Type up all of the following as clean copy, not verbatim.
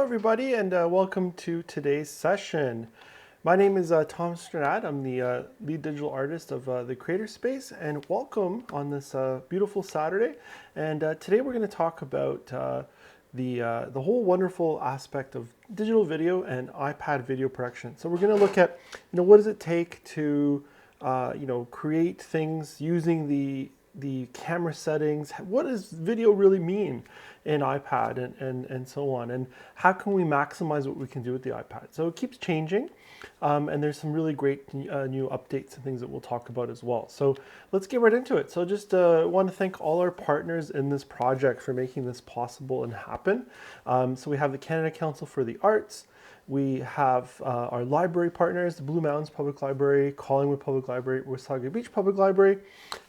Hello everybody and welcome to today's session. My name is Tom Strnad. I'm the lead digital artist of the Creator Space, and welcome on this beautiful Saturday. And today we're going to talk about the whole wonderful aspect of digital video and iPad video production. So we're going to look at, what does it take to create things using the camera settings. What does video really mean in iPad and so on, and how can we maximize what we can do with the iPad? So it keeps changing, and there's some really great new updates and things that we'll talk about as well. So let's get right into it. So just want to thank all our partners in this project for making this possible and happen. So we have the Canada Council for the Arts. We have our library partners, the Blue Mountains Public Library, Collingwood Public Library, Wasaga Beach Public Library.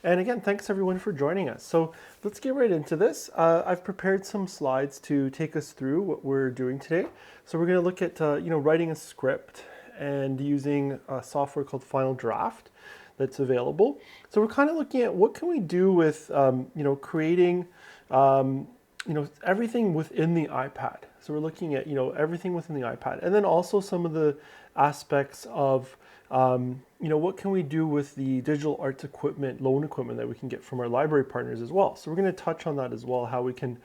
And again, thanks everyone for joining us. So let's get right into this. I've prepared some slides to take us through what we're doing today. So we're going to look at writing a script and using a software called Final Draft that's available. So we're kind of looking at what can we do with creating everything within the iPad. So we're looking at, everything within the iPad, and then also some of the aspects of, what can we do with the digital arts equipment, loan equipment that we can get from our library partners as well. So we're going to touch on that as well, how we can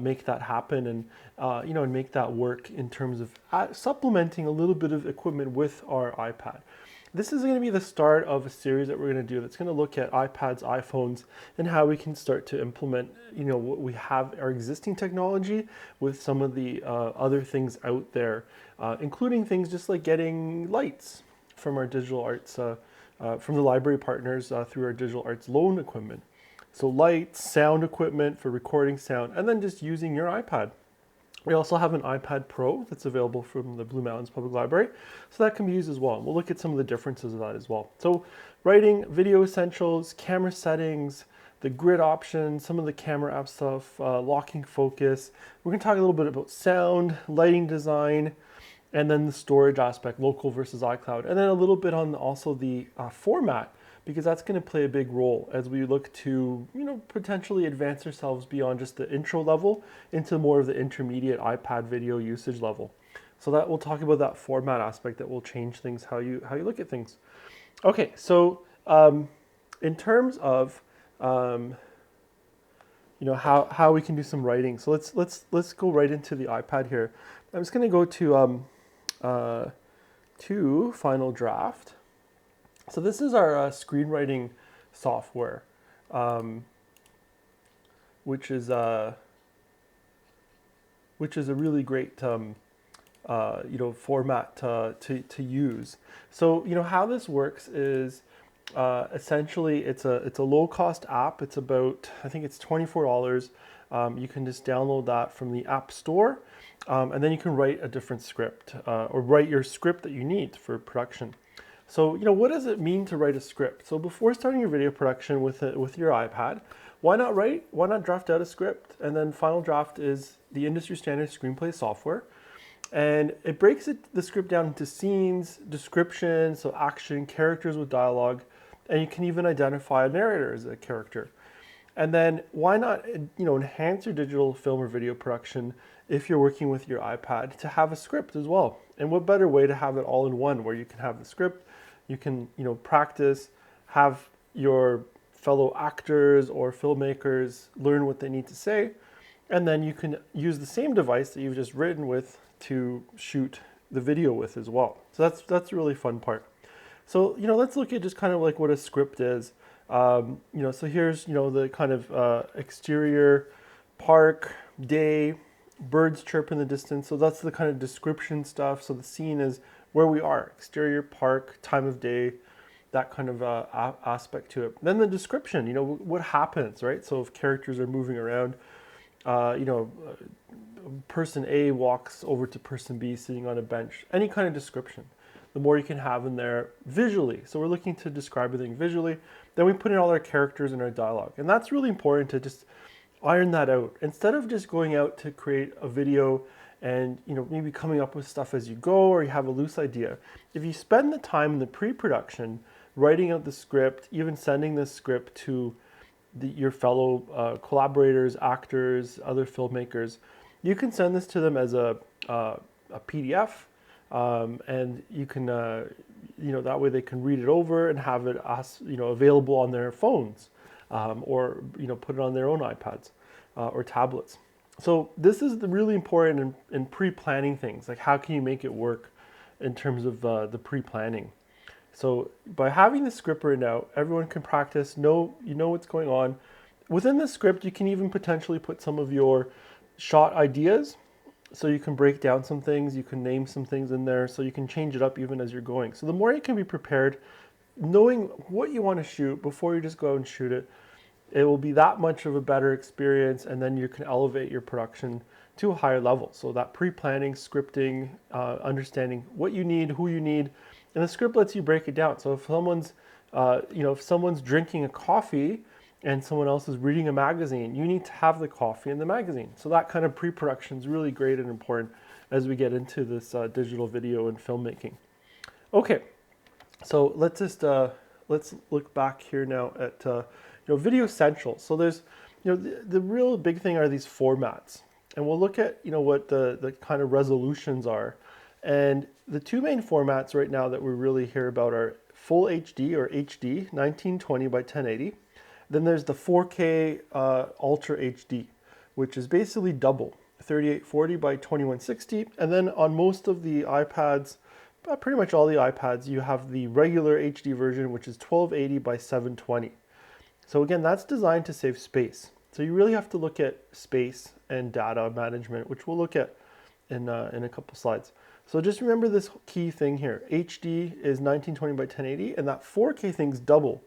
make that happen and, and make that work in terms of supplementing a little bit of equipment with our iPad. This is going to be the start of a series that we're going to do that's going to look at iPads, iPhones, and how we can start to implement, what we have, our existing technology with some of the other things out there, including things just like getting lights from our digital arts, from the library partners through our digital arts loan equipment. So lights, sound equipment for recording sound, and then just using your iPad. We also have an iPad Pro that's available from the Blue Mountains Public Library, so that can be used as well. We'll look at some of the differences of that as well. So writing, video essentials, camera settings, the grid options, some of the camera app stuff, locking focus. We're going to talk a little bit about sound, lighting design, and then the storage aspect, local versus iCloud, and then a little bit on also the format, because that's going to play a big role as we look to, potentially advance ourselves beyond just the intro level into more of the intermediate iPad video usage level. So that we'll talk about that format aspect that will change things, how you look at things. Okay, so in terms of how we can do some writing. So let's go right into the iPad here. I'm just going to go to Final Draft. So this is our screenwriting software, which is a really great format to use. So how this works is essentially it's a low cost app. It's about, I think it's $24. You can just download that from the App Store, and then you can write a different script or write your script that you need for production. So, what does it mean to write a script? So before starting your video production with your iPad, why not draft out a script? And then Final Draft is the industry standard screenplay software. And it breaks the script down into scenes, description, so action, characters with dialogue, and you can even identify a narrator as a character. And then why not, enhance your digital film or video production if you're working with your iPad to have a script as well. And what better way to have it all in one, where you can have the script, you can, practice, have your fellow actors or filmmakers learn what they need to say, and then you can use the same device that you've just written with to shoot the video with as well. So that's a really fun part. So, let's look at just kind of like what a script is. So here's, the kind of exterior, park, day, birds chirp in the distance. So that's the kind of description stuff. So the scene is where we are, exterior, park, time of day, that kind of aspect to it. Then the description, what happens, right? So if characters are moving around, person A walks over to person B sitting on a bench, any kind of description. The more you can have in there visually. So we're looking to describe everything visually. Then we put in all our characters and our dialogue. And that's really important to just iron that out. Instead of just going out to create a video and maybe coming up with stuff as you go, or you have a loose idea. If you spend the time in the pre-production writing out the script, even sending the script to your fellow collaborators, actors, other filmmakers, you can send this to them as a a PDF, and you can, that way they can read it over and have it, available on their phones, or put it on their own iPads or tablets. So this is really important in pre-planning things. Like, how can you make it work in terms of the pre-planning? So by having the script written out, everyone can practice, you know what's going on. Within the script, you can even potentially put some of your shot ideas. So you can break down some things, you can name some things in there, so you can change it up even as you're going. So the more you can be prepared, knowing what you want to shoot before you just go out and shoot it, it will be that much of a better experience, and then you can elevate your production to a higher level. So that pre-planning, scripting, understanding what you need, who you need, and the script lets you break it down. So if someone's drinking a coffee and someone else is reading a magazine, you need to have the coffee in the magazine. So that kind of pre-production is really great and important as we get into this digital video and filmmaking. Okay, so let's look back here now at video essentials. So there's the real big thing are these formats, and we'll look at what the kind of resolutions are. And the two main formats right now that we really hear about are full HD or HD 1920 by 1080. Then there's the 4K Ultra HD, which is basically double, 3840 by 2160. And then on most of the iPads, pretty much all the iPads, you have the regular HD version, which is 1280 by 720. So again, that's designed to save space. So you really have to look at space and data management, which we'll look at in a couple slides. So just remember this key thing here. HD is 1920 by 1080, and that 4K thing's double.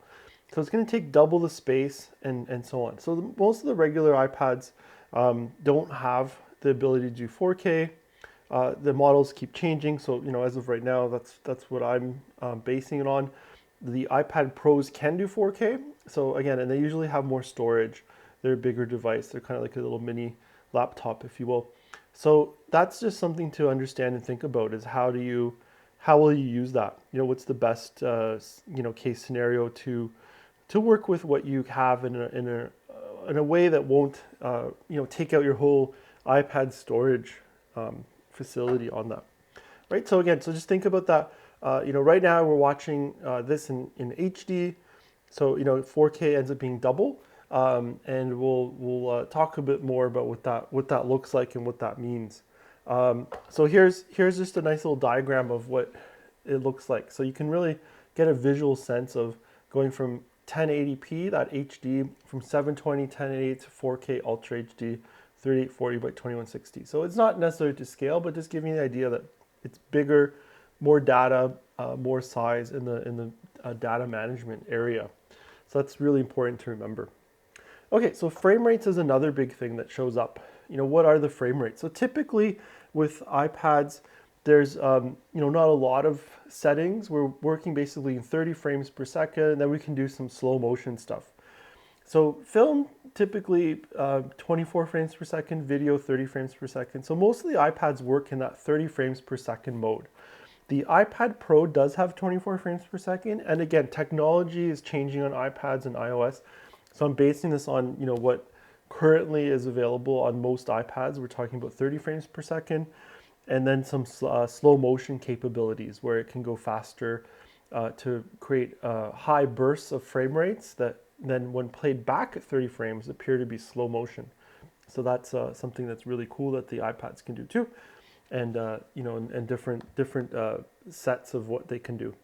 So it's going to take double the space and so on. So most of the regular iPads don't have the ability to do 4K. The models keep changing. So as of right now, that's what I'm basing it on. The iPad Pros can do 4K. So again, and they usually have more storage. They're a bigger device. They're kind of like a little mini laptop, if you will. So that's just something to understand and think about, is how will you use that? What's the best case scenario to work with what you have in a way that won't take out your whole iPad storage facility on that, right? So again, just think about that. Right now we're watching this in HD, so 4K ends up being double, and we'll talk a bit more about what that looks like and what that means. So here's just a nice little diagram of what it looks like. So you can really get a visual sense of going from 1080p, that HD, from 720, 1080 to 4K Ultra HD, 3840 by 2160. So it's not necessary to scale, but just giving you the idea that it's bigger, more data, more size in the data management area. So that's really important to remember. Okay, so frame rates is another big thing that shows up. What are the frame rates? So typically with iPads, there's not a lot of settings. We're working basically in 30 frames per second, and then we can do some slow motion stuff. So film, typically 24 frames per second, video 30 frames per second. So most of the iPads work in that 30 frames per second mode. The iPad Pro does have 24 frames per second, and again, technology is changing on iPads and iOS. So I'm basing this on what currently is available on most iPads. We're talking about 30 frames per second, and then some slow motion capabilities where it can go faster to create high bursts of frame rates that then when played back at 30 frames appear to be slow motion. So that's something that's really cool that the iPads can do too, and and different sets of what they can do.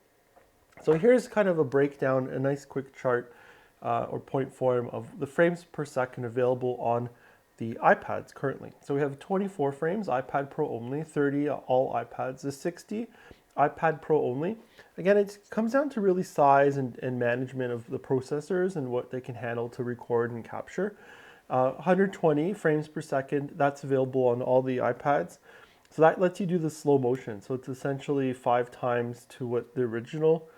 So here's kind of a breakdown, a nice quick chart or point form of the frames per second available on the iPads currently. So we have 24 frames, iPad Pro only, 30 all iPads, the 60 iPad Pro only. Again, it comes down to really size and management of the processors and what they can handle to record and capture. 120 frames per second, that's available on all the iPads. So that lets you do the slow motion. So it's essentially 5 times to what the original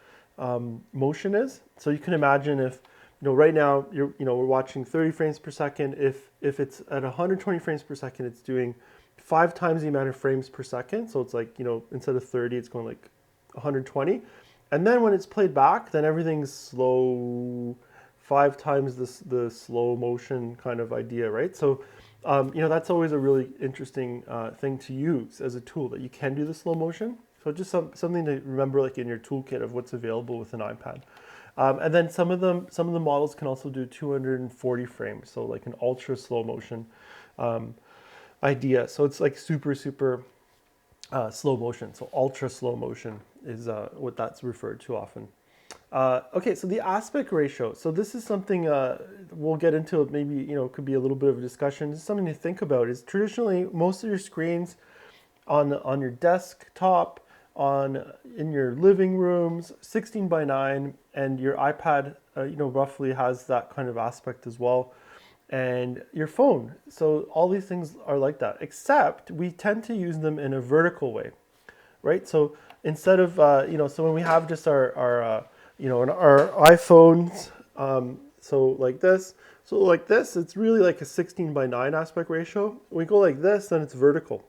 motion is. So you can imagine if, right now we're watching 30 frames per second. If it's at 120 frames per second, it's doing 5 times the amount of frames per second. So it's like, instead of 30, it's going like 120. And then when it's played back, then everything's slow, 5 times the slow motion kind of idea, right? So That's always a really interesting thing to use as a tool, that you can do the slow motion. So just something to remember, like in your toolkit of what's available with an iPad. And then some of the models can also do 240 frames, so like an ultra slow motion idea. So it's like super slow motion. So ultra slow motion is what that's referred to often. Okay, so the aspect ratio. So this is something we'll get into. Maybe could be a little bit of a discussion. It's something to think about. Is traditionally most of your screens on your desktop, in your living rooms, 16 by 9, and your iPad, roughly has that kind of aspect as well, and your phone. So all these things are like that, except we tend to use them in a vertical way, right? So instead of so when we have just our iPhones, so like this. So like this, it's really like a 16 by 9 aspect ratio. When we go like this, then it's vertical.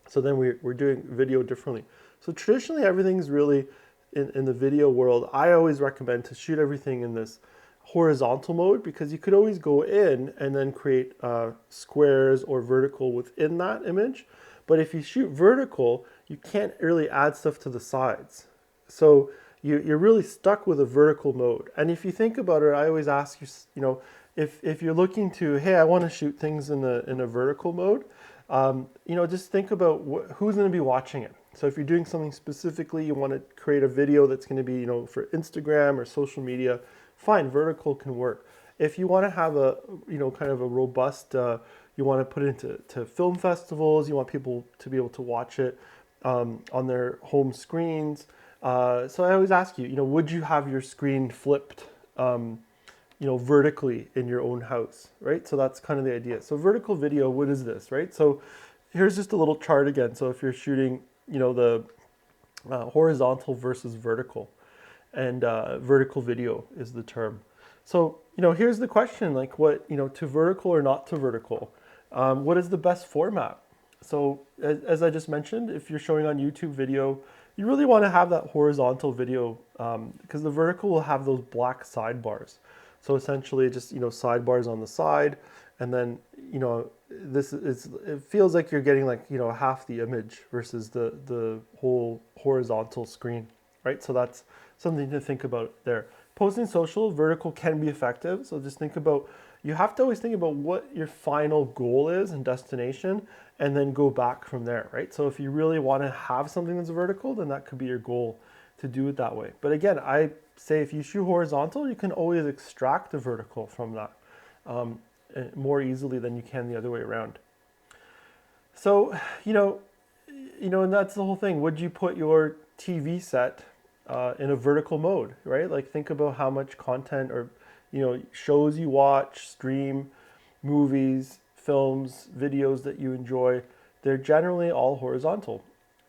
So then we're doing video differently. So traditionally everything's really, in the video world, I always recommend to shoot everything in this horizontal mode, because you could always go in and then create squares or vertical within that image. But if you shoot vertical, you can't really add stuff to the sides. So you're really stuck with a vertical mode. And if you think about it, I always ask you, if you're looking to, hey, I want to shoot things in a vertical mode, just think about who's going to be watching it. So if you're doing something specifically, you want to create a video that's going to be, for Instagram or social media, fine, vertical can work. If you want to have a, kind of a robust, you want to put it into film festivals, you want people to be able to watch it on their home screens. So I always ask you, would you have your screen flipped, vertically in your own house, right? So that's kind of the idea. So vertical video, what is this, right? So here's just a little chart again. So if you're shooting, the horizontal versus vertical, and vertical video is the term. So, here's the question, like what, to vertical or not to vertical, what is the best format? So as I just mentioned, if you're showing on YouTube video, you really want to have that horizontal video, because the vertical will have those black sidebars. So essentially just, sidebars on the side, and then, it feels like you're getting like, half the image versus the whole horizontal screen, right? So that's something to think about there. Posting social, vertical can be effective. So just think about, you have to always think about what your final goal is and destination, and then go back from there, right? So if you really want to have something that's vertical, then that could be your goal, to do it that way. But again, I say if you shoot horizontal, you can always extract the vertical from that more easily than you can the other way around. So, and that's the whole thing. Would you put your TV set in a vertical mode, right? Like think about how much content or, shows you watch, stream, movies, films, videos that you enjoy. They're generally all horizontal.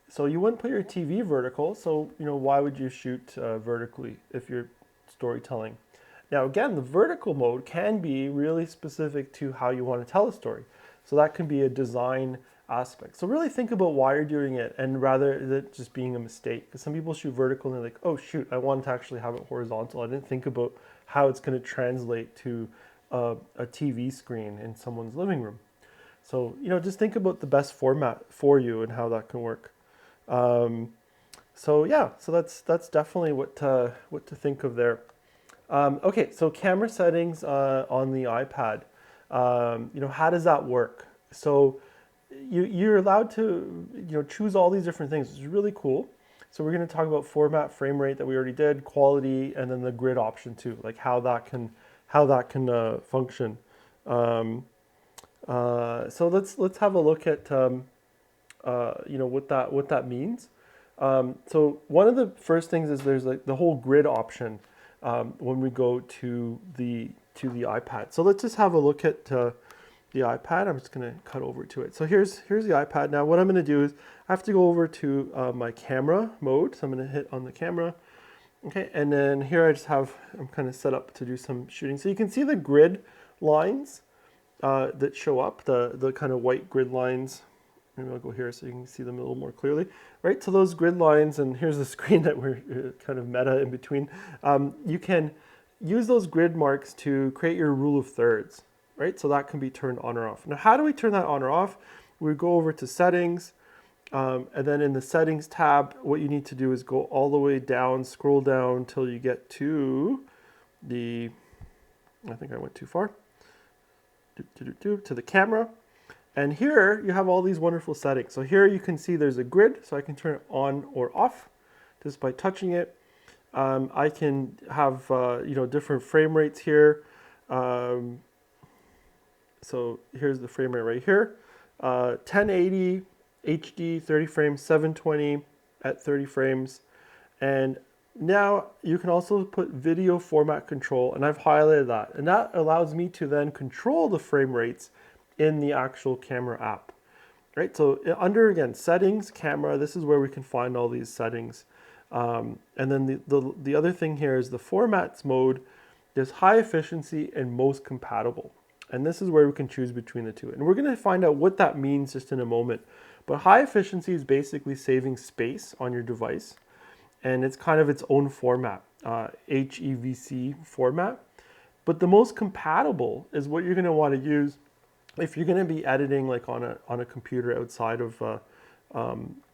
So you wouldn't put your TV vertical. So, why would you shoot vertically if you're storytelling? Now, again, the vertical mode can be really specific to how you want to tell a story. So that can be a design aspect. So really think about why you're doing it, and rather than just being a mistake. Because some people shoot vertical and they're like, oh shoot, I wanted to actually have it horizontal. I didn't think about how it's going to translate to a TV screen in someone's living room. So, just think about the best format for you and how that can work. So that's definitely what to think of there. Okay, so camera settings on the iPad. How does that work? So you're allowed to choose all these different things. It's really cool. So we're going to talk about format, frame rate that we already did, quality, and then the grid option too, like how that can function. So let's have a look at what that means. So one of the first things is there's like the whole grid option when we go to the iPad. So let's just have a look at the iPad. I'm just going to cut over to it. So here's the iPad. Now what I'm going to do is I have to go over to my camera mode. So I'm going to hit on the camera. Okay, and then here I'm kind of set up to do some shooting. So you can see the grid lines that show up, the kind of white grid lines. Maybe I'll go here so you can see them a little more clearly, right? So those grid lines, and here's the screen that we're kind of meta in between. You can use those grid marks to create your rule of thirds. right? So that can be turned on or off. Now, how do we turn that on or off? We go over to settings, and then in the settings tab, what you need to do is go all the way down, scroll down till you get to the, I think I went too far, to the camera. And here you have all these wonderful settings. So here you can see there's a grid, so I can turn it on or off just by touching it. I can have different frame rates here. So here's the frame rate right here. 1080 HD 30 frames, 720 at 30 frames. And now you can also put video format control, and I've highlighted that. And that allows me to then control the frame rates in the actual camera app, right? So under, again, settings, camera, this is where we can find all these settings. And then the other thing here is the formats mode. There's high efficiency and most compatible. And this is where we can choose between the two. And we're going to find out what that means just in a moment. But high efficiency is basically saving space on your device. And it's kind of its own format, HEVC format. But the most compatible is what you're going to want to use if you're going to be editing like on a computer outside of the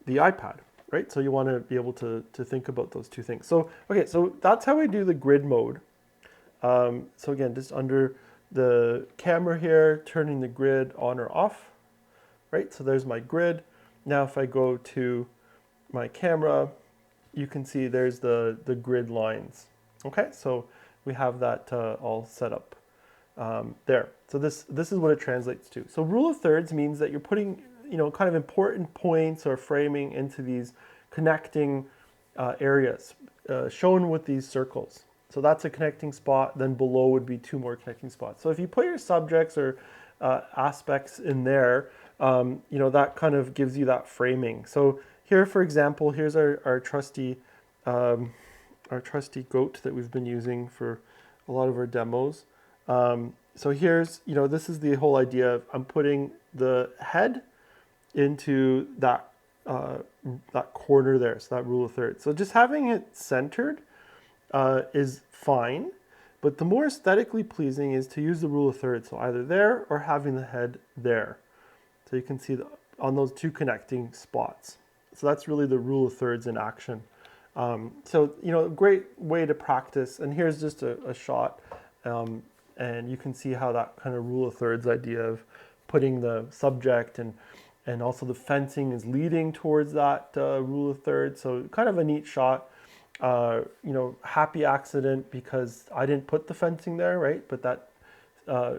iPad, right? So you want to be able to think about those two things. So, okay, so that's how we do the grid mode. So again, just under the camera here, turning the grid on or off, right? So there's my grid. Now if I go to my camera, you can see there's the grid lines. Okay, so we have that all set up there. So this is what it translates to. So rule of thirds means that you're putting kind of important points or framing into these connecting areas shown with these circles. So that's a connecting spot, then below would be two more connecting spots. So if you put your subjects or aspects in there, that kind of gives you that framing. So here, for example, here's our trusty goat that we've been using for a lot of our demos. So here's, this is the whole idea of I'm putting the head into that corner there, so that rule of thirds. So just having it centered is fine, but the more aesthetically pleasing is to use the rule of thirds, so either there or having the head there. So you can see on those two connecting spots. So that's really the rule of thirds in action. So, a great way to practice, and here's just a shot, and you can see how that kind of rule of thirds idea of putting the subject and also the fencing is leading towards that rule of thirds. So kind of a neat shot. Happy accident because I didn't put the fencing there, right? But that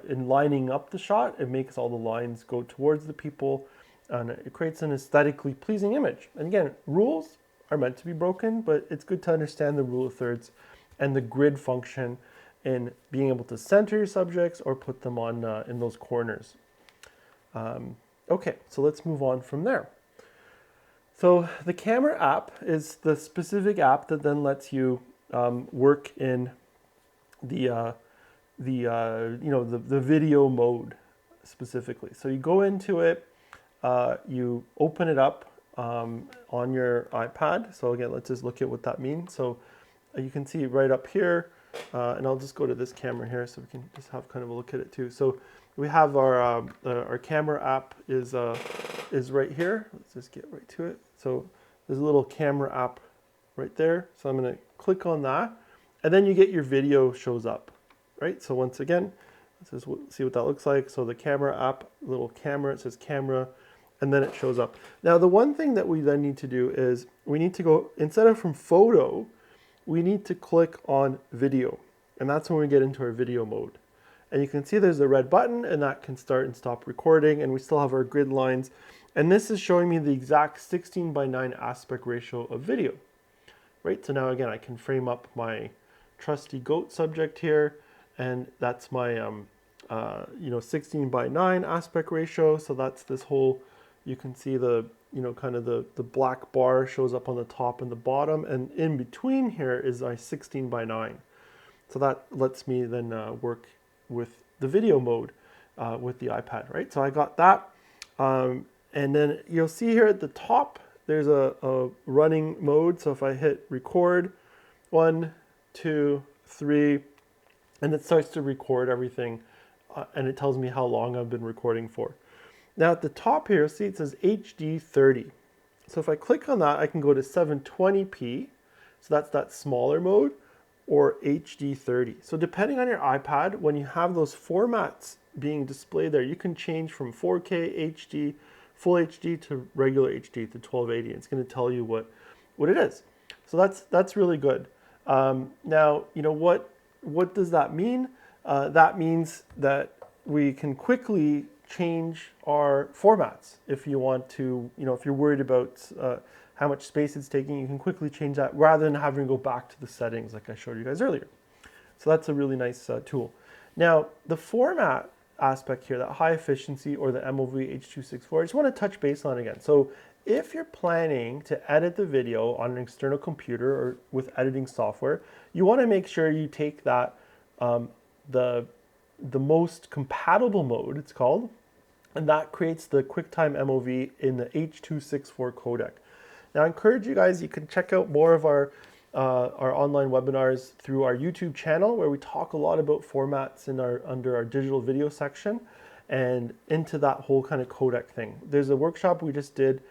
in lining up the shot, it makes all the lines go towards the people, and it creates an aesthetically pleasing image. And again, rules are meant to be broken, but it's good to understand the rule of thirds and the grid function in being able to center your subjects or put them on in those corners. Okay, so let's move on from there. So the camera app is the specific app that then lets you work in the video mode specifically. So you go into it, you open it up on your iPad. So again, let's just look at what that means. So you can see right up here, and I'll just go to this camera here so we can just have kind of a look at it too. So we have our camera app is right here. Let's just get right to it. So there's a little camera app right there. So I'm going to click on that, and then you get your video shows up, right? So once again, let's just see what that looks like. So the camera app, little camera, it says camera, and then it shows up. Now the one thing that we then need to do is we need to go, instead of from photo, we need to click on video, and that's when we get into our video mode. And you can see there's a red button, and that can start and stop recording, and we still have our grid lines. And this is showing me the exact 16:9 aspect ratio of video, right? So now again, I can frame up my trusty goat subject here, and that's my 16:9 aspect ratio. So that's this whole, you can see the kind of the black bar shows up on the top and the bottom, and in between here is my 16:9. So that lets me then work with the video mode with the iPad, right? So I got that. And then you'll see here at the top, there's a running mode. So if I hit record, 1, 2, 3, and it starts to record everything and it tells me how long I've been recording for. Now at the top here, see it says HD 30. So if I click on that, I can go to 720p, so that's that smaller mode, or HD 30. So depending on your iPad, when you have those formats being displayed there, you can change from 4K HD, full HD to regular HD to 1280. It's going to tell you what it is. So that's really good. Now, what does that mean? That means that we can quickly change our formats. If you want to, if you're worried about how much space it's taking, you can quickly change that rather than having to go back to the settings like I showed you guys earlier. So that's a really nice tool. Now, the format aspect here, that high efficiency or the MOV H.264, I just want to touch base on again. So if you're planning to edit the video on an external computer or with editing software, you want to make sure you take that, the most compatible mode, it's called, and that creates the QuickTime MOV in the H.264 codec. Now I encourage you guys, you can check out more of our online webinars through our YouTube channel, where we talk a lot about formats in under our digital video section and into that whole kind of codec thing. There's a workshop we just did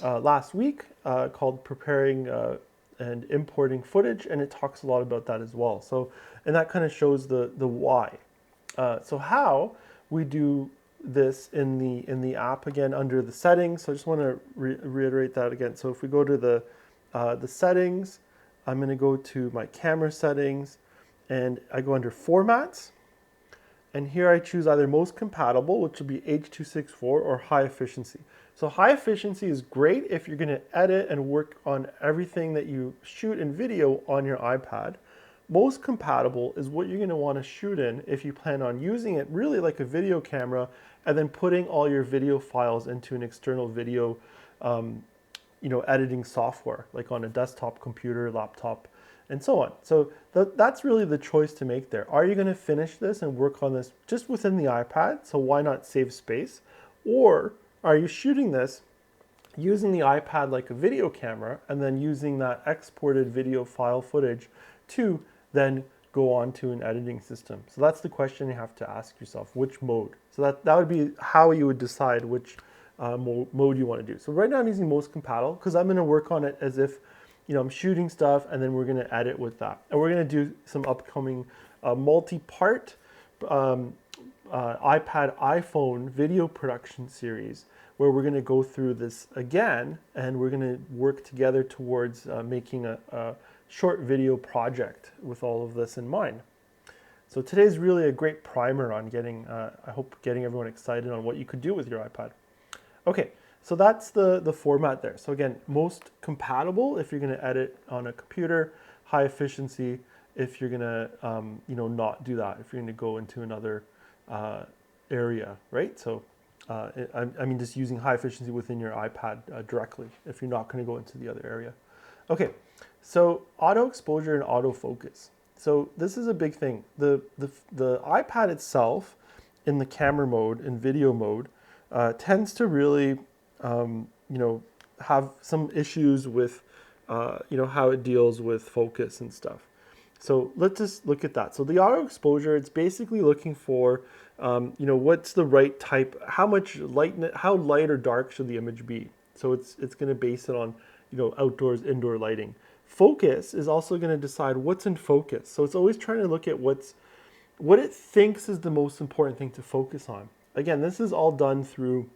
last week called Preparing and Importing Footage, and it talks a lot about that as well. So, and that kind of shows the why. So how we do this in the app, again under the settings. So I just want to reiterate that again. So if we go to the settings, I'm going to go to my camera settings, and I go under formats, and here I choose either most compatible, which will be H.264, or high efficiency. So high efficiency is great if you're going to edit and work on everything that you shoot in video on your iPad. Most compatible is what you're going to want to shoot in if you plan on using it really like a video camera, and then putting all your video files into an external video editing software, like on a desktop computer, laptop, and so on. So that's really the choice to make there. Are you going to finish this and work on this just within the iPad? So why not save space? Or are you shooting this using the iPad like a video camera, and then using that exported video file footage to then go on to an editing system? So that's the question you have to ask yourself, which mode. So that would be how you would decide which mode you want to do. So right now I'm using most compatible because I'm going to work on it as if I'm shooting stuff, and then we're going to edit with that. And we're going to do some upcoming multi-part iPad, iPhone video production series, where we're going to go through this again, and we're going to work together towards making a short video project with all of this in mind. So today's really a great primer on getting, I hope, getting everyone excited on what you could do with your iPad. Okay, so that's the format there. So again, most compatible if you're going to edit on a computer, high efficiency if you're going to not do that, if you're going to go into another area, right? So I mean just using high efficiency within your iPad directly if you're not going to go into the other area. Okay, so auto exposure and autofocus. So this is a big thing. The iPad itself in the camera mode, in video mode, tends to really have some issues with how it deals with focus and stuff. So let's just look at that. So the auto exposure, it's basically looking for what's the right type, how light or dark should the image be. So it's going to base it on outdoors, indoor lighting. Focus is also going to decide what's in focus. So it's always trying to look at what it thinks is the most important thing to focus on. Again, this is all done through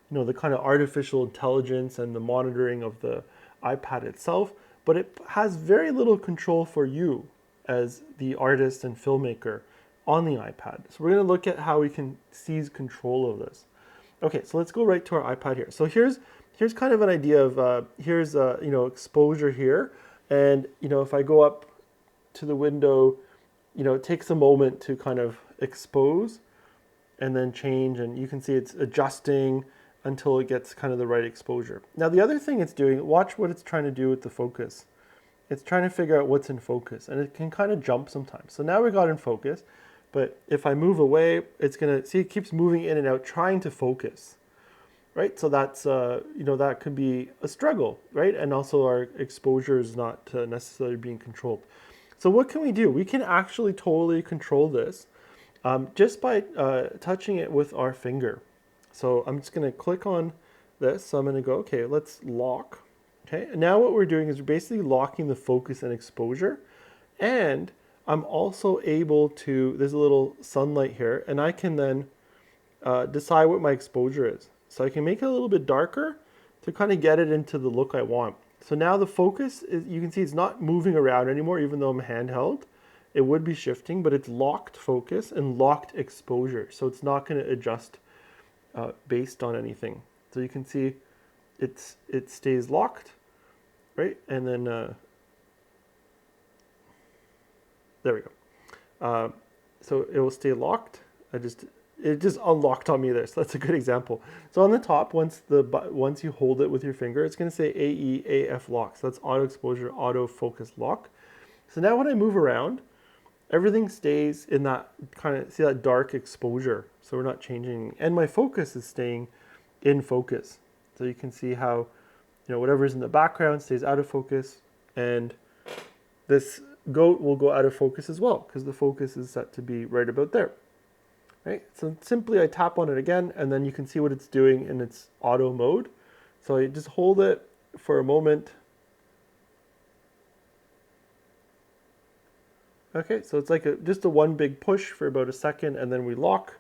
the kind of artificial intelligence and the monitoring of the iPad itself, but it has very little control for you as the artist and filmmaker on the iPad. So we're going to look at how we can seize control of this. Okay, so let's go right to our iPad here. So here's kind of an idea of here's exposure here, and if I go up to the window, it takes a moment to kind of expose and then change, and you can see it's adjusting until it gets kind of the right exposure. Now the other thing it's doing, watch what it's trying to do with the focus. It's trying to figure out what's in focus, and it can kind of jump sometimes. So now we got in focus, but if I move away, it's gonna, see it keeps moving in and out trying to focus, right? So that's, that could be a struggle, right? And also our exposure is not necessarily being controlled. So what can we do? We can actually totally control this just by touching it with our finger. So I'm just going to click on this. So I'm going to go, okay, let's lock. Okay, and now what we're doing is we're basically locking the focus and exposure. And I'm also able to, there's a little sunlight here, and I can then decide what my exposure is. So I can make it a little bit darker to kind of get it into the look I want. So now the focus is, you can see it's not moving around anymore, even though I'm handheld. It would be shifting, but it's locked focus and locked exposure. So it's not going to adjust based on anything. So you can see it stays locked, right? And then there we go. So it will stay locked. It just unlocked on me there. So that's a good example. So on the top, once you hold it with your finger, it's going to say AE/AF lock. So that's auto exposure, auto focus lock. So now when I move around, everything stays in that kind of, see that dark exposure. So we're not changing, and my focus is staying in focus. So you can see how, whatever's in the background stays out of focus, and this goat will go out of focus as well because the focus is set to be right about there. Right? So simply I tap on it again, and then you can see what it's doing in its auto mode. So I just hold it for a moment. Okay, so it's like just a one big push for about a second, and then we lock.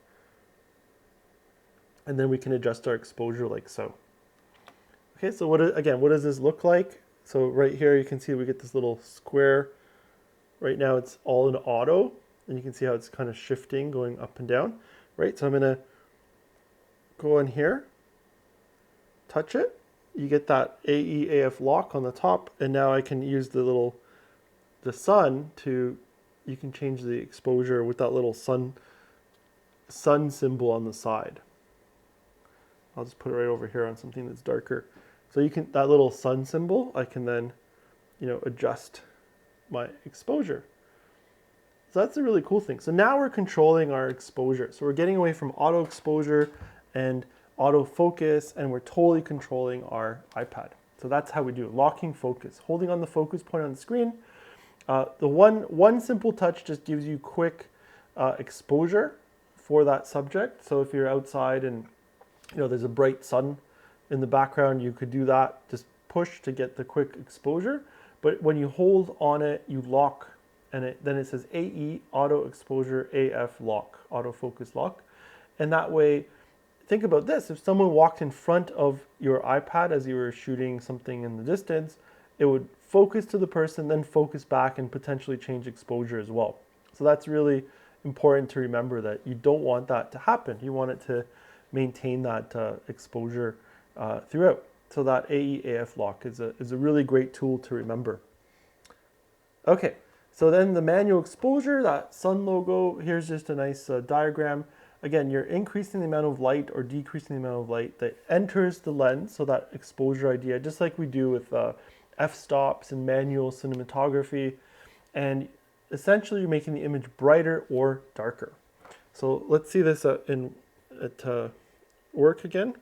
And then we can adjust our exposure like so. Okay, so what does this look like? So right here you can see we get this little square. Right now it's all in auto, and you can see how it's kind of shifting, going up and down. Right, so I'm gonna go in here, touch it. You get that AE/AF lock on the top, and now I can use the sun to, you can change the exposure with that little sun symbol on the side. I'll just put it right over here on something that's darker. So you can, that little sun symbol, I can then, adjust my exposure. So that's a really cool thing. So now we're controlling our exposure. So we're getting away from auto exposure and auto focus, and we're totally controlling our iPad. So that's how we do it. Locking focus, holding on the focus point on the screen. The one simple touch just gives you quick exposure for that subject. So if you're outside and there's a bright sun in the background, you could do that. Just push to get the quick exposure. But when you hold on it, you lock, and then it says AE, auto exposure, AF lock, auto focus lock. And that way, think about this. If someone walked in front of your iPad as you were shooting something in the distance, it would focus to the person, then focus back and potentially change exposure as well. So that's really important to remember, that you don't want that to happen. You want it to maintain that exposure throughout. So that AE/AF lock is a really great tool to remember. Okay, so then the manual exposure, that sun logo, here's just a nice diagram. Again, you're increasing the amount of light or decreasing the amount of light that enters the lens, so that exposure idea, just like we do with f-stops and manual cinematography. And essentially you're making the image brighter or darker. So let's see this at work again.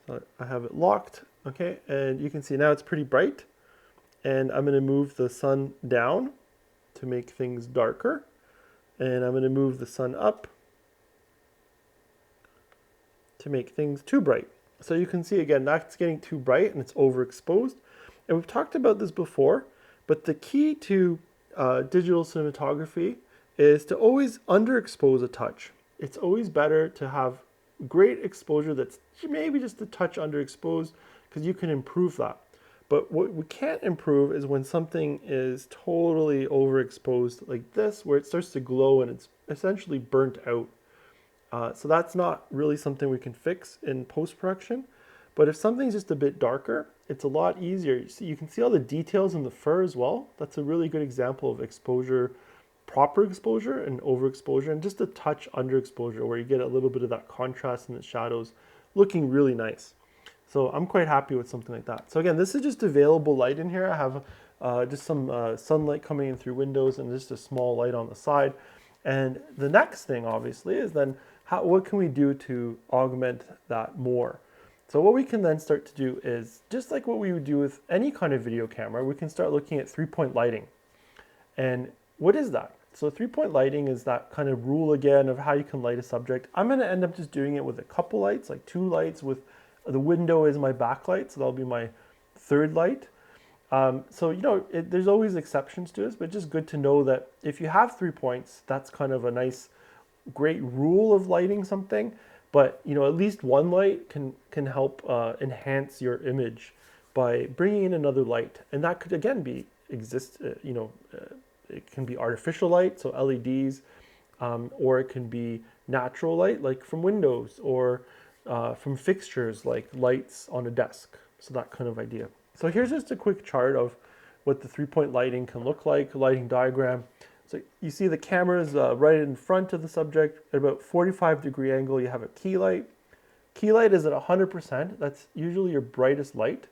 So I have it locked, okay, and you can see now it's pretty bright. And I'm going to move the sun down to make things darker. And I'm going to move the sun up to make things too bright. So you can see again, that's getting too bright and it's overexposed. And we've talked about this before, but the key to digital cinematography is to always underexpose a touch. It's always better to have great exposure that's maybe just a touch underexposed, because you can improve that. But what we can't improve is when something is totally overexposed like this, where it starts to glow and it's essentially burnt out. So that's not really something we can fix in post-production. But if something's just a bit darker, it's a lot easier. You can see all the details in the fur as well. That's a really good example of exposure, proper exposure and overexposure, and just a touch underexposure where you get a little bit of that contrast in the shadows looking really nice. So I'm quite happy with something like that. So again, this is just available light in here. I have just some sunlight coming in through windows and just a small light on the side. And the next thing obviously is then what can we do to augment that more? So what we can then start to do is, just like what we would do with any kind of video camera, we can start looking at 3-point lighting. And what is that? So 3-point lighting is that kind of rule again of how you can light a subject. I'm going to end up just doing it with a couple lights, like 2 lights with the window is my backlight, so that'll be my third light. So, there's always exceptions to this, but just good to know that if you have 3 points, that's kind of a nice, great rule of lighting something. But, at least one light can help enhance your image by bringing in another light. And that could, again, it can be artificial light, so LEDs, or it can be natural light, like from windows, or from fixtures, like lights on a desk. So that kind of idea. So here's just a quick chart of what the 3-point lighting can look like, lighting diagram. So you see the camera is right in front of the subject at about 45-degree angle. You have a key light. Key light is at 100%. That's usually your brightest light.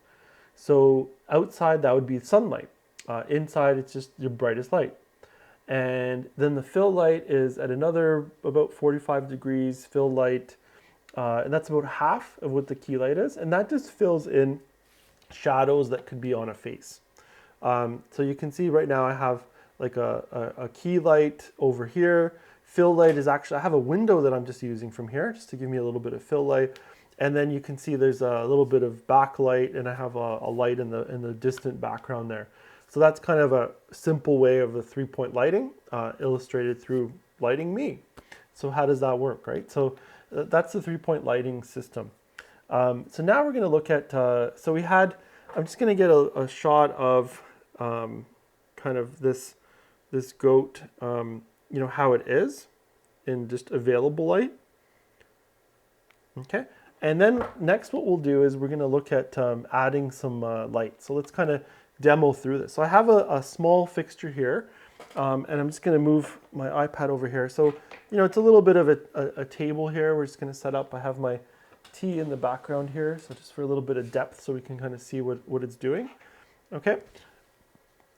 So outside, that would be sunlight. Inside, it's just your brightest light. And then the fill light is at another about 45 degrees fill light. And that's about half of what the key light is. And that just fills in shadows that could be on a face. So you can see right now I have like a key light over here. Fill light is actually, I have a window that I'm just using from here just to give me a little bit of fill light. And then you can see there's a little bit of backlight, and I have a light in the distant background there. So that's kind of a simple way of the 3-point lighting illustrated through lighting me. So how does that work, right? So that's the 3-point lighting system. So now we're going to look at, I'm just going to get a shot of kind of this goat, how it is in just available light. Okay. And then next what we'll do is we're going to look at adding some light. So let's kind of demo through this. So I have a small fixture here, and I'm just going to move my iPad over here. So, it's a little bit of a table here. We're just going to set up. I have my tea in the background here, so just for a little bit of depth so we can kind of see what it's doing. Okay.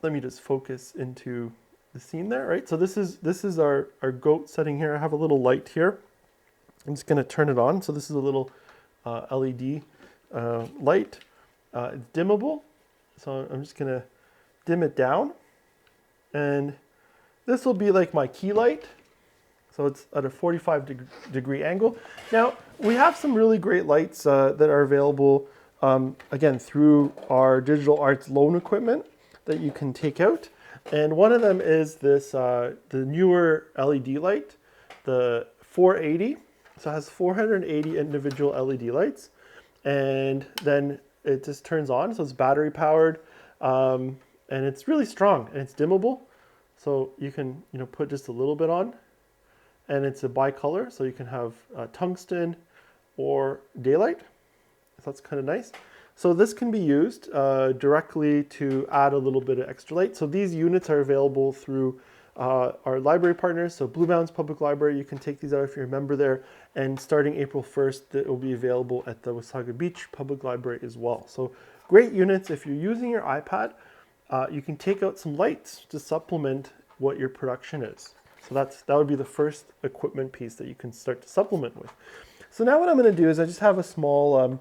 Let me just focus into the scene there, right? So this is our goat setting here. I have a little light here. I'm just going to turn it on. So this is a little LED light. It's dimmable. So I'm just going to dim it down. And this will be like my key light. So it's at a 45-degree angle. Now, we have some really great lights that are available, again, through our digital arts loan equipment that you can take out. And one of them is this, the newer LED light, the 480. So it has 480 individual LED lights, and then it just turns on. So it's battery powered, and it's really strong, and it's dimmable. So you can put just a little bit on, and it's a bicolor. So you can have tungsten or daylight. So that's kind of nice. So this can be used directly to add a little bit of extra light. So these units are available through our library partners. So Blue Mountains Public Library, you can take these out if you're a member there. And starting April 1st, it will be available at the Wasaga Beach Public Library as well. So great units. If you're using your iPad, you can take out some lights to supplement what your production is. So that would be the first equipment piece that you can start to supplement with. So now what I'm going to do is I just have a small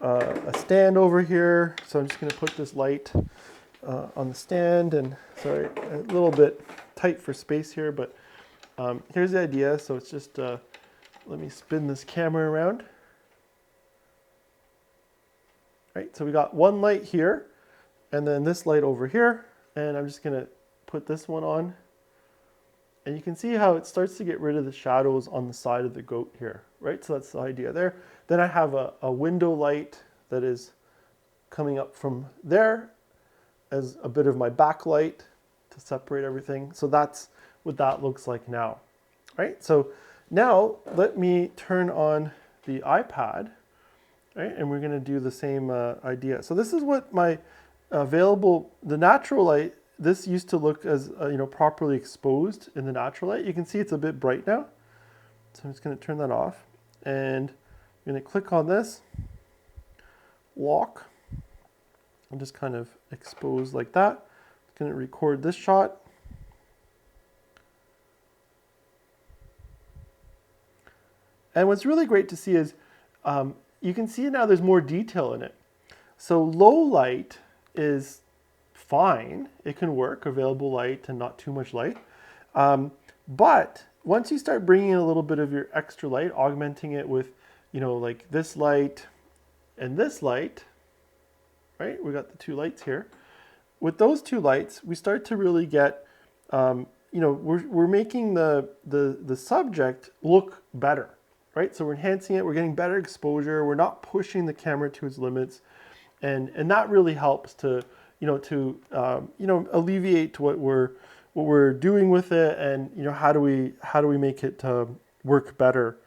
a stand over here. So I'm just going to put this light on the stand, and sorry, a little bit tight for space here, but here's the idea. So it's just, let me spin this camera around. Right, so we got one light here, and then this light over here, and I'm just going to put this one on. And you can see how it starts to get rid of the shadows on the side of the goat here, right? So that's the idea there. Then I have a window light that is coming up from there as a bit of my backlight to separate everything. So that's what that looks like now, right? So now let me turn on the iPad, right? And we're gonna do the same idea. So this is what my available, the natural light, this used to look as, properly exposed in the natural light. You can see it's a bit bright now. So I'm just gonna turn that off, and I'm gonna click on this, lock, and just kind of expose like that. I'm gonna record this shot. And what's really great to see is you can see now there's more detail in it. So low light is fine. It can work, available light and not too much light. But once you start bringing in a little bit of your extra light, augmenting it with, you know, like this light and this light, right? We got the two lights here. With those two lights, we start to really get, you know, we're making the subject look better, right? So we're enhancing it, we're getting better exposure, we're not pushing the camera to its limits, and that really helps to, you know, alleviate what we're doing with it, and you know, how do we make it work better,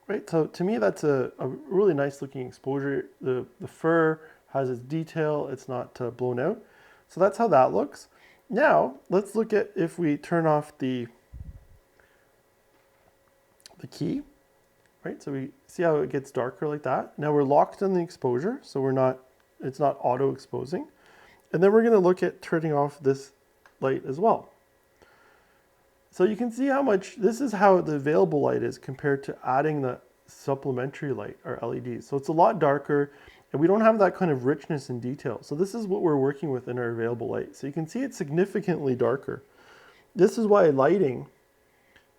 right? So to me, that's a really nice looking exposure. The fur has its detail, it's not blown out. So that's how that looks. Now let's look at if we turn off the key, right? So we see how it gets darker like that. Now we're locked on the exposure, so it's not auto exposing. And then we're going to look at turning off this light as well. So you can see how much, this is how the available light is compared to adding the supplementary light or LEDs. So it's a lot darker, and we don't have that kind of richness and detail. So this is what we're working with in our available light. So you can see it's significantly darker. This is why lighting,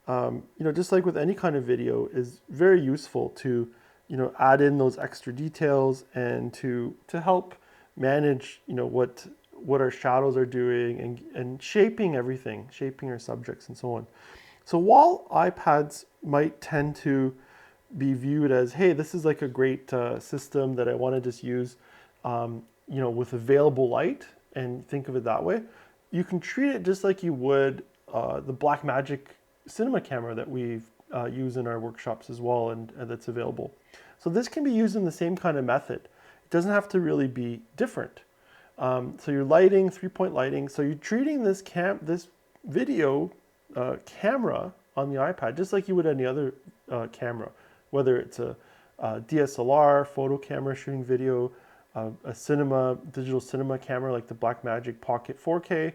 you know, just like with any kind of video, is very useful to, you know, add in those extra details and to help manage, you know, what our shadows are doing, and shaping everything, shaping our subjects and so on. So while iPads might tend to be viewed as, hey, this is like a great system that I want to just use, you know, with available light, and think of it that way, you can treat it just like you would the Blackmagic cinema camera that we use in our workshops as well, and that's available. So this can be used in the same kind of method. It doesn't have to really be different. So you're lighting, 3-point lighting. So you're treating this video camera on the iPad just like you would any other camera, whether it's a DSLR, photo camera shooting video, a digital cinema camera like the Blackmagic Pocket 4K,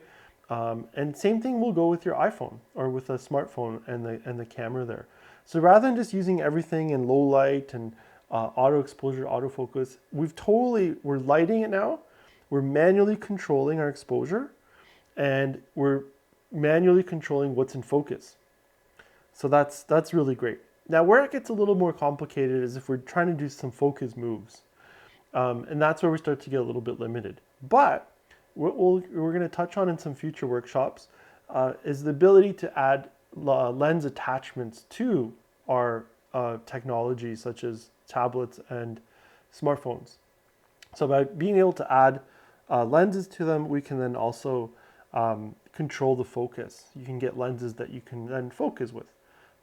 and same thing will go with your iPhone or with a smartphone and the camera there. So rather than just using everything in low light and auto exposure, autofocus, we're lighting it now. We're manually controlling our exposure, and we're manually controlling what's in focus. So that's really great. Now where it gets a little more complicated is if we're trying to do some focus moves. And that's where we start to get a little bit limited. But what we're going to touch on in some future workshops is the ability to add lens attachments to our technology, such as tablets and smartphones. So by being able to add lenses to them, we can then also control the focus. You can get lenses that you can then focus with.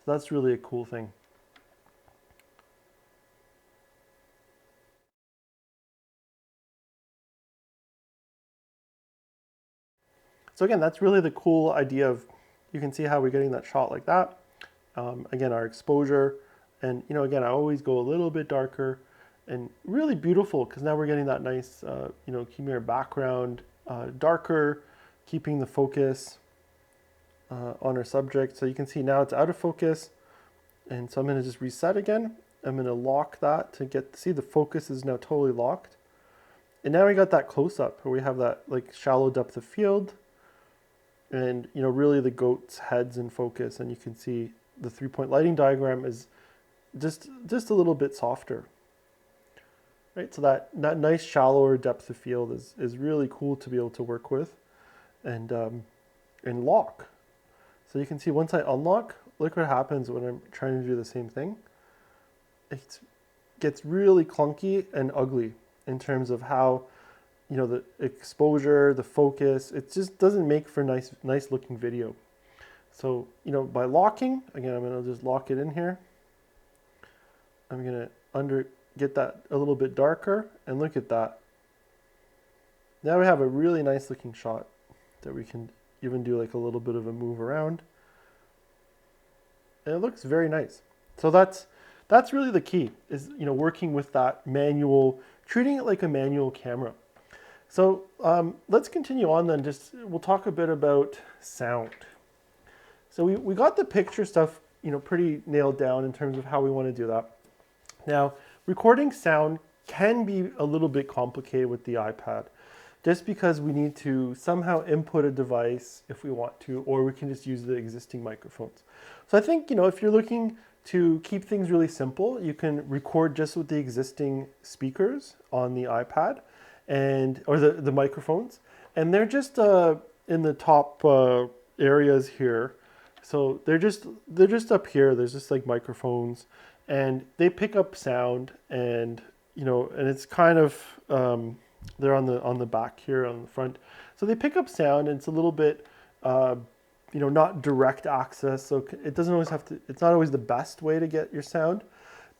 So that's really a cool thing. So again, that's really the cool idea of, you can see how we're getting that shot like that. Again, our exposure, and you know, again, I always go a little bit darker, and really beautiful because now we're getting that nice, you know, keeping our background darker, keeping the focus on our subject. So you can see now it's out of focus, and so I'm going to just reset again. I'm going to lock that to see the focus is now totally locked. And now we got that close-up where we have that like shallow depth of field, and you know, really the goat's head's in focus, and you can see the 3-point lighting diagram is just a little bit softer. Right, so that nice shallower depth of field is really cool to be able to work with, and lock. So you can see once I unlock, look what happens when I'm trying to do the same thing. It gets really clunky and ugly in terms of how, you know, the exposure, the focus, it just doesn't make for nice looking video. So, you know, by locking, again, I'm going to just lock it in here. I'm going to get that a little bit darker, and look at that. Now we have a really nice looking shot that we can even do like a little bit of a move around, and it looks very nice. So that's really the key, is, you know, working with that manual, treating it like a manual camera. So let's continue on then. We'll talk a bit about sound. So we got the picture stuff, you know, pretty nailed down in terms of how we want to do that. Now, recording sound can be a little bit complicated with the iPad. just because we need to somehow input a device if we want to, or we can just use the existing microphones. So I think, if you're looking to keep things really simple, you can record just with the existing speakers on the iPad or the microphones. And they're just in the top areas here. So they're just up here. There's just like microphones, and they pick up sound, and and it's kind of they're on the back here on the front. So they pick up sound, and it's a little bit not direct access, so it doesn't always have to. It's not always the best way to get your sound,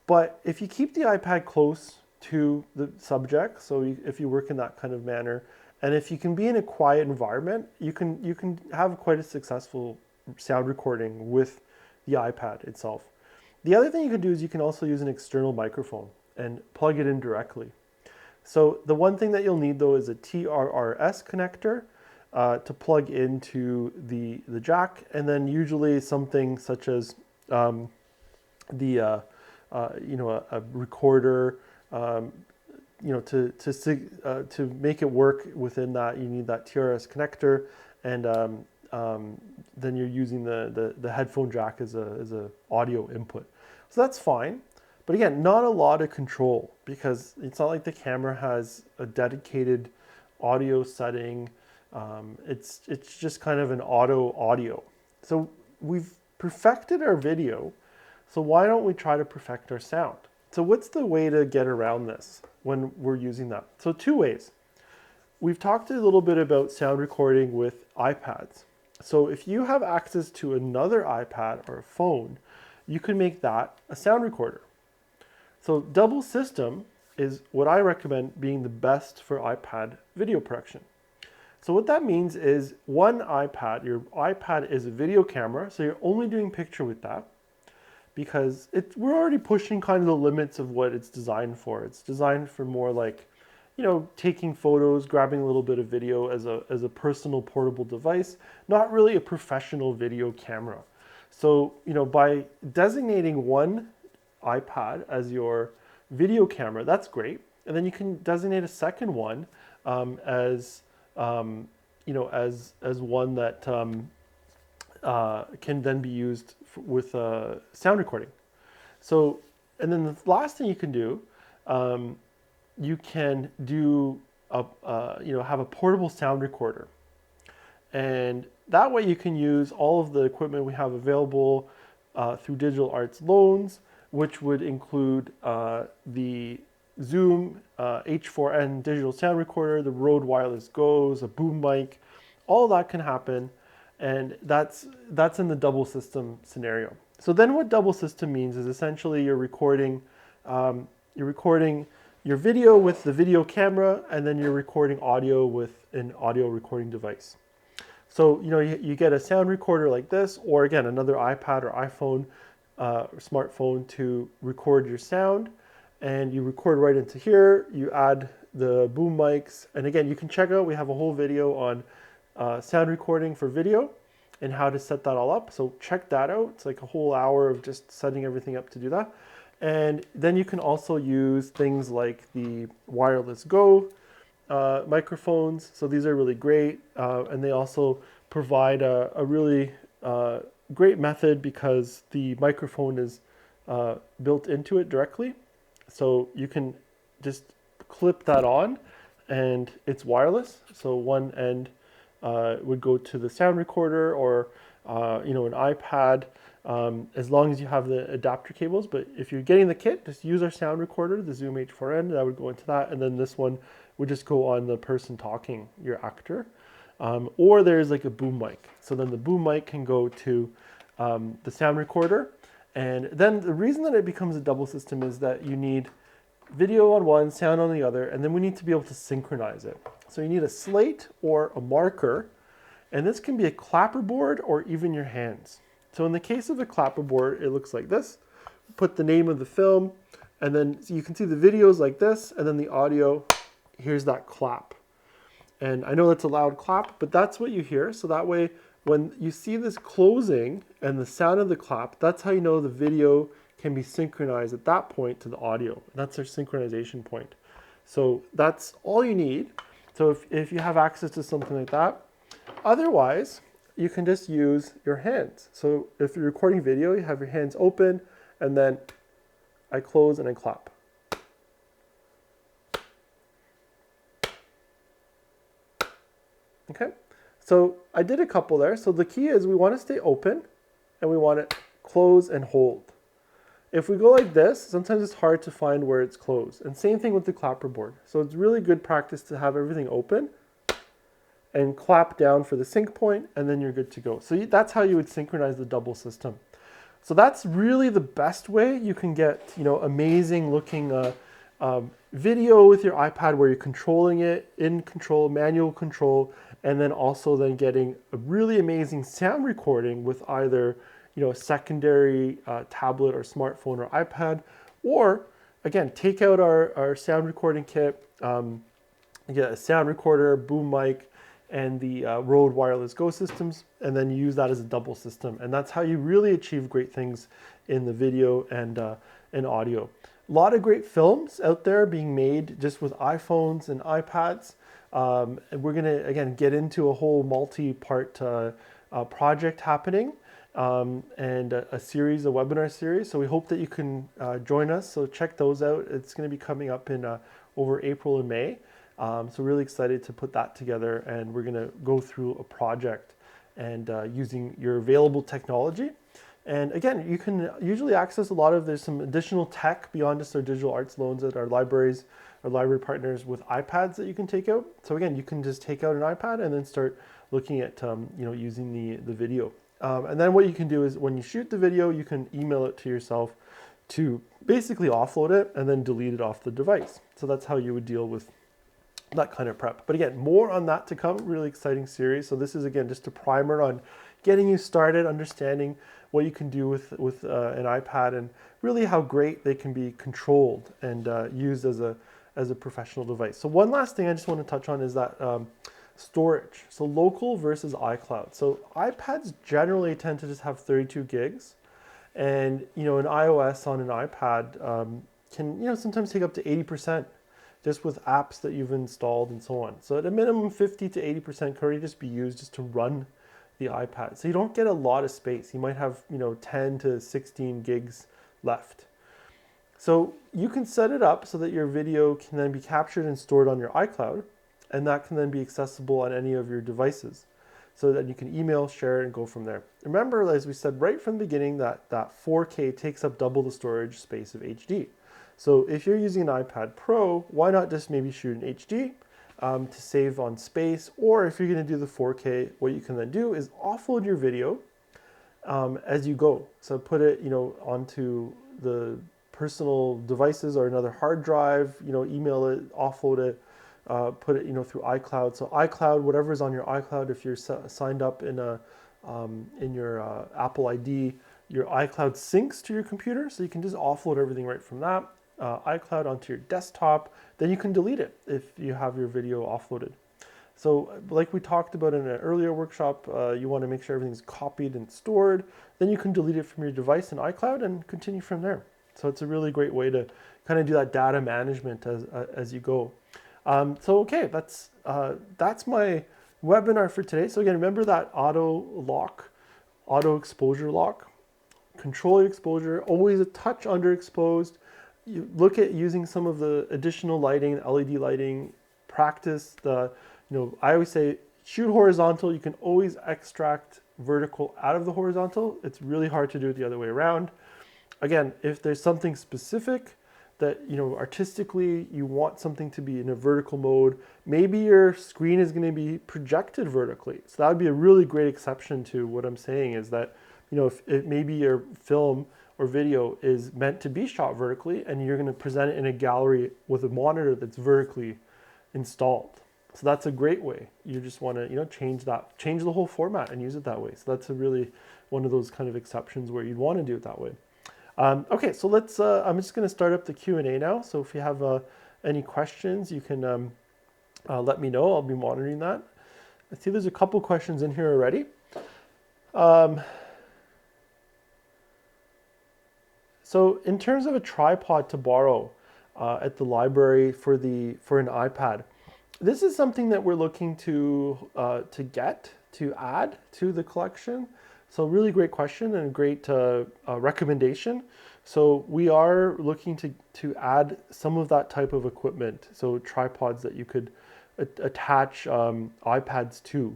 but if you keep the iPad close to the subject, so if you work in that kind of manner, and if you can be in a quiet environment, you can have quite a successful sound recording with the iPad itself. The other thing you can do is you can also use an external microphone and plug it in directly. So the one thing that you'll need though is a TRRS connector to plug into the jack, and then usually something such as a recorder. To make it work within that, you need that TRS connector, and then you're using the headphone jack as a audio input. So that's fine. But again, not a lot of control, because it's not like the camera has a dedicated audio setting. It's just kind of an auto audio. So we've perfected our video. So why don't we try to perfect our sound? So what's the way to get around this when we're using that? So two ways. We've talked a little bit about sound recording with iPads. So if you have access to another iPad or a phone, you can make that a sound recorder. So double system is what I recommend being the best for iPad video production. So what that means is one iPad, your iPad is a video camera, so you're only doing picture with that, because we're already pushing kind of the limits of what it's designed for. It's designed for more like, taking photos, grabbing a little bit of video as a personal portable device, not really a professional video camera. So, by designating one iPad as your video camera, that's great. And then you can designate a second one as one that can then be used with sound recording. So, and then the last thing you can do, you can do have a portable sound recorder, and that way you can use all of the equipment we have available through Digital Arts loans, which would include the Zoom H4n digital sound recorder, the Rode Wireless Go's, a boom mic. All that can happen, and that's in the double system scenario. So then what double system means is essentially you're recording your video with the video camera, and then you're recording audio with an audio recording device. So you get a sound recorder like this, or again another iPad or iPhone or smartphone to record your sound, and you record right into here. You add the boom mics, and again you can check out, we have a whole video on sound recording for video and how to set that all up. So check that out. It's like a whole hour of just setting everything up to do that. And then you can also use things like the Wireless Go microphones. So these are really great. And they also provide a really great method, because the microphone is built into it directly. So you can just clip that on, and it's wireless. So one end would go to the sound recorder, or an iPad, as long as you have the adapter cables. But if you're getting the kit, just use our sound recorder, the Zoom H4n, that would go into that, and then this one would just go on the person talking, your actor. Or there's like a boom mic. So then the boom mic can go to the sound recorder. And then the reason that it becomes a double system is that you need video on one, sound on the other, and then we need to be able to synchronize it. So you need a slate or a marker, and this can be a clapperboard or even your hands. So in the case of the clapperboard, it looks like this. Put the name of the film, and then so you can see the videos like this, and then the audio, here's that clap. And I know that's a loud clap, but that's what you hear. So that way, when you see this closing and the sound of the clap, that's how you know the video can be synchronized at that point to the audio. That's our synchronization point. So that's all you need. So if you have access to something like that, otherwise you can just use your hands. So if you're recording video, you have your hands open, and then I close and I clap. Okay, so I did a couple there. So the key is we want to stay open and we want to close and hold. If we go like this, sometimes it's hard to find where it's closed. And same thing with the clapperboard. So it's really good practice to have everything open and clap down for the sync point, and then you're good to go. So that's how you would synchronize the double system. So that's really the best way you can get, amazing looking video with your iPad where you're controlling it, in control, manual control, and then also then getting a really amazing sound recording with either a secondary tablet or smartphone or iPad, or again, take out our sound recording kit, get a sound recorder, boom mic, and the Rode Wireless Go systems, and then use that as a double system. And that's how you really achieve great things in the video and audio. A lot of great films out there being made just with iPhones and iPads. And we're gonna, again, get into a whole multi-part project happening. And a webinar series. So we hope that you can join us. So check those out. It's going to be coming up in over April and May. So really excited to put that together, and we're going to go through a project and using your available technology. And again, you can usually access there's some additional tech beyond just our digital arts loans at our libraries, our library partners with iPads that you can take out. So again, you can just take out an iPad and then start looking at using the video. And then what you can do is when you shoot the video, you can email it to yourself to basically offload it and then delete it off the device. So that's how you would deal with that kind of prep. But again, more on that to come, really exciting series. So this is, again, just a primer on getting you started, understanding what you can do with an iPad, and really how great they can be controlled and used as a professional device. So one last thing I just want to touch on is that storage. So local versus iCloud. So iPads generally tend to just have 32 gigs, and an iOS on an iPad can sometimes take up to 80% just with apps that you've installed and so on. So at a minimum, 50 to 80% could already just be used just to run the iPad. So you don't get a lot of space. You might have 10 to 16 gigs left. So you can set it up so that your video can then be captured and stored on your iCloud, and that can then be accessible on any of your devices, so that you can email, share, and go from there. Remember, as we said right from the beginning, that 4K takes up double the storage space of HD. So if you're using an iPad Pro, why not just maybe shoot in HD to save on space? Or if you're going to do the 4K, what you can then do is offload your video as you go. So put it onto the personal devices or another hard drive, email it, offload it, put it through iCloud. So iCloud, whatever's on your iCloud, if you're signed up in your Apple ID, your iCloud syncs to your computer, so you can just offload everything right from that iCloud onto your desktop. Then you can delete it if you have your video offloaded. So like we talked about in an earlier workshop, you want to make sure everything's copied and stored. Then you can delete it from your device in iCloud and continue from there. So it's a really great way to kind of do that data management as you go. Okay, that's my webinar for today. So again, remember that auto exposure lock. Control your exposure, always a touch underexposed. You look at using some of the additional lighting, LED lighting, practice I always say shoot horizontal. You can always extract vertical out of the horizontal. It's really hard to do it the other way around. Again, if there's something specific that artistically you want something to be in a vertical mode, maybe your screen is going to be projected vertically. So that would be a really great exception to what I'm saying, is that if maybe your film or video is meant to be shot vertically and you're going to present it in a gallery with a monitor that's vertically installed. So that's a great way. You just want to change the whole format and use it that way. So that's a really one of those kind of exceptions where you'd want to do it that way. Okay, so let's. I'm just going to start up the Q&A now. So if you have any questions, you can let me know. I'll be monitoring that. I see there's a couple questions in here already. So in terms of a tripod to borrow at the library for an iPad, This is something that we're looking to add to the collection. So really great question and a great recommendation. So we are looking to add some of that type of equipment. So tripods that you could attach iPads to.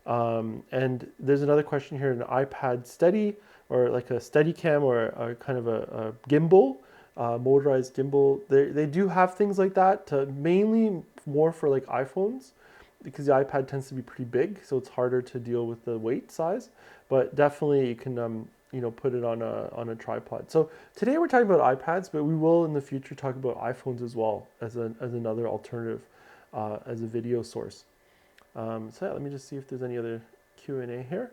And there's another question here, an iPad Steady or like a Steadicam or a kind of a gimbal, motorized gimbal. They do have things like that, mainly more for like iPhones because the iPad tends to be pretty big, so it's harder to deal with the weight size. But definitely you can put it on a tripod. So today we're talking about iPads, but we will in the future talk about iPhones as well as another alternative as a video source. So yeah, let me just see if there's any other Q&A here.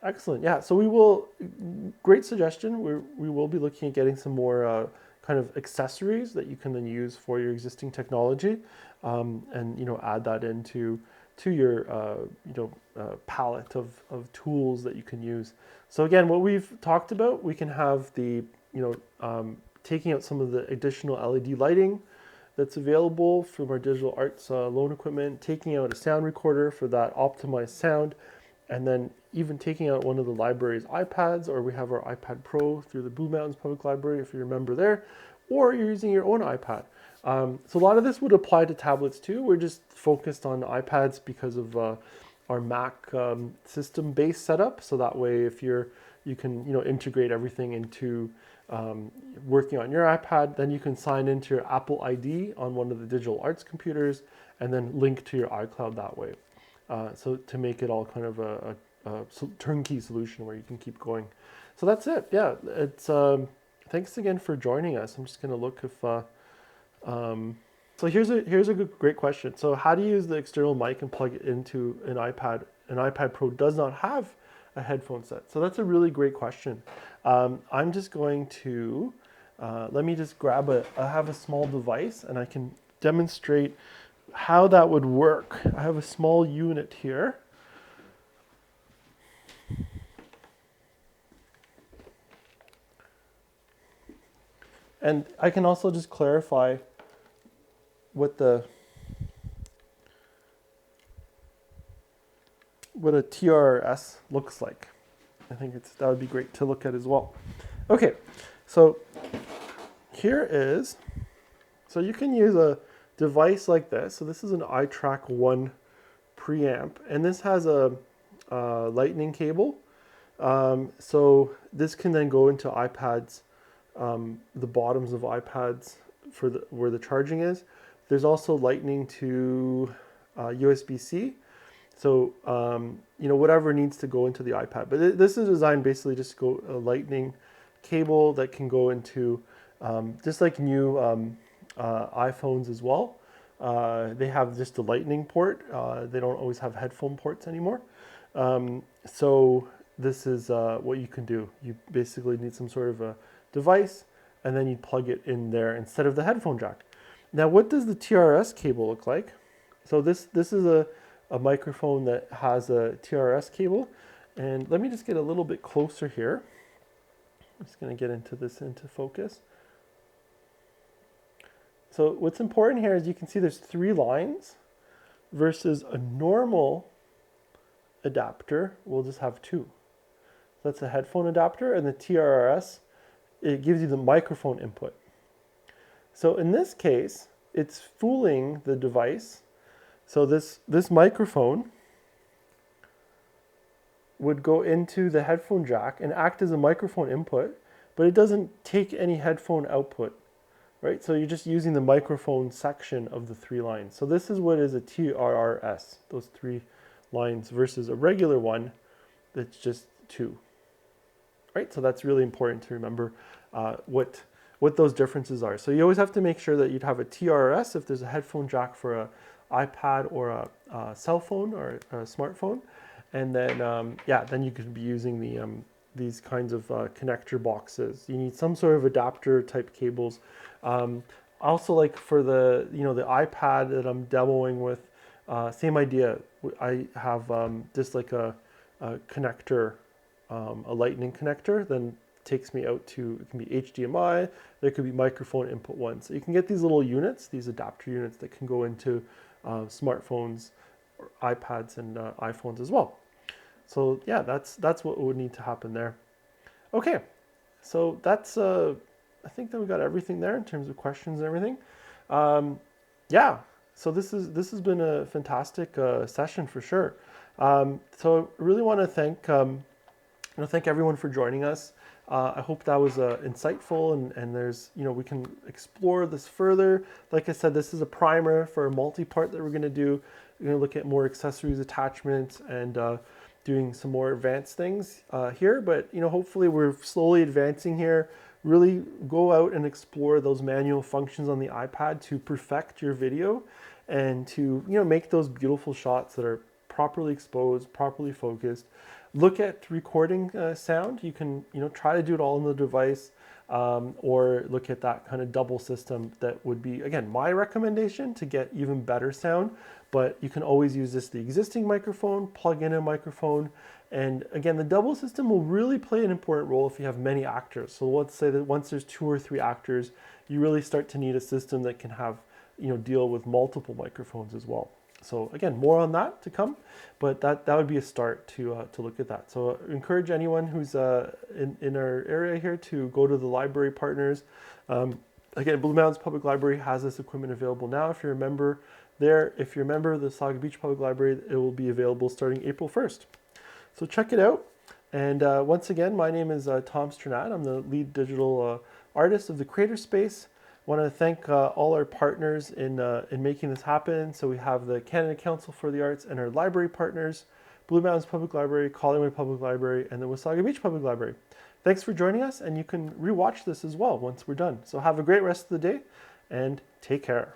Excellent. Yeah, so we will, great suggestion. We will be looking at getting some more kind of accessories that you can then use for your existing technology, and add that into your palette of tools that you can use. So again, what we've talked about, we can have the taking out some of the additional LED lighting that's available from our digital arts loan equipment, taking out a sound recorder for that optimized sound, and then even taking out one of the library's iPads, or we have our iPad Pro through the Blue Mountains Public Library if you remember there, or you're using your own iPad. So a lot of this would apply to tablets too. We're just focused on iPads because of our Mac system-based setup. So that way, if you can integrate everything into working on your iPad, then you can sign into your Apple ID on one of the digital arts computers and then link to your iCloud that way. So to make it all kind of a turnkey solution where you can keep going. So that's it. Yeah, it's thanks again for joining us. I'm just going to look if so here's a great question. So how do you use the external mic and plug it into an iPad? An iPad Pro does not have a headphone set. So that's a really great question. I'm just going to let me just grab I have a small device and I can demonstrate how that would work. I have a small unit here. And I can also just clarify what a TRS looks like. I think that would be great to look at as well. Okay, so here is, so you can use a device like this. So this is an iTrack 1 preamp, and this has a lightning cable. So this can then go into iPads, the bottoms of iPads for where the charging is. There's also lightning to USB-C. So, whatever needs to go into the iPad. But this is designed basically just to go a lightning cable that can go into, just like new iPhones as well. They have just a lightning port. They don't always have headphone ports anymore. So this is what you can do. You basically need some sort of a device, and then you plug it in there instead of the headphone jack. Now, what does the TRS cable look like? So this is a microphone that has a TRS cable. And let me just get a little bit closer here. I'm just going to get into focus. So what's important here is you can see there's 3 lines versus a normal adapter will just have 2. So that's a headphone adapter, and the TRS, it gives you the microphone input. So in this case, it's fooling the device. So this microphone would go into the headphone jack and act as a microphone input, but it doesn't take any headphone output, right? So you're just using the microphone section of the 3 lines. So this is what is a TRS, those 3 lines, versus a regular one that's just 2, right? So that's really important to remember what those differences are. So you always have to make sure that you'd have a TRS if there's a headphone jack for a iPad or a cell phone or a smartphone, and then then you could be using these kinds of connector boxes. You need some sort of adapter type cables. Also, like for the the iPad that I'm demoing with, same idea. I have just like a connector, a lightning connector, then takes me out to, it can be HDMI, there could be microphone input 1. So you can get these little units, these adapter units that can go into smartphones, or iPads, and iPhones as well. So yeah, that's what would need to happen there. Okay, so that's I think that we got everything there in terms of questions and everything. Yeah, so this has been a fantastic session for sure. So I really want to thank everyone for joining us. I hope that was insightful, and there's, we can explore this further. Like I said, this is a primer for a multi-part that we're going to do. We're going to look at more accessories, attachments, and doing some more advanced things here. But hopefully we're slowly advancing here. Really go out and explore those manual functions on the iPad to perfect your video, and to make those beautiful shots that are properly exposed, properly focused. Look at recording sound. You can try to do it all on the device, or look at that kind of double system. That would be, again, my recommendation to get even better sound. But you can always use the existing microphone, plug in a microphone. And again, the double system will really play an important role if you have many actors. So let's say that once there's 2 or 3 actors, you really start to need a system that can have, deal with multiple microphones as well. So again, more on that to come, but that would be a start to look at that. So I encourage anyone who's in our area here to go to the library partners. Again, Blue Mountains Public Library has this equipment available now. If you're a member there, if you're a member of the Saga Beach Public Library, it will be available starting April 1st. So check it out. And once again, my name is Tom Strnad. I'm the lead digital artist of the Creator Space. I want to thank all our partners in making this happen. So we have the Canada Council for the Arts and our library partners, Blue Mountains Public Library, Collingwood Public Library, and the Wasaga Beach Public Library. Thanks for joining us, and you can rewatch this as well once we're done. So have a great rest of the day, and take care.